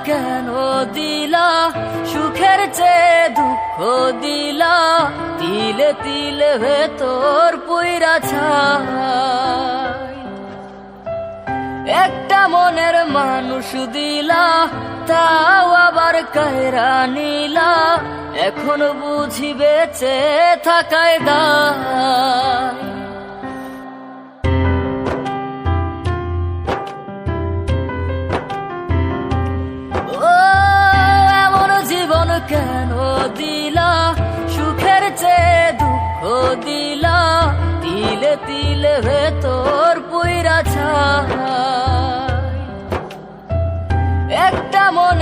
কেন দিলা, সুখের চেয়ে দুঃখ দিলা, তিলে তিলে ভেতর পুইরা ছাই। একটা মনের মানুষ দিলা, তাও আবার কায়রা নিলা, এখন বুঝি বেঁচে থাকায় দায়। ও এমন জীবন কেন দিলা, সুখের চেয়ে দুঃখ দিলা, তিলে তিলে ভেতর পুইরা ছাই। একটা মনে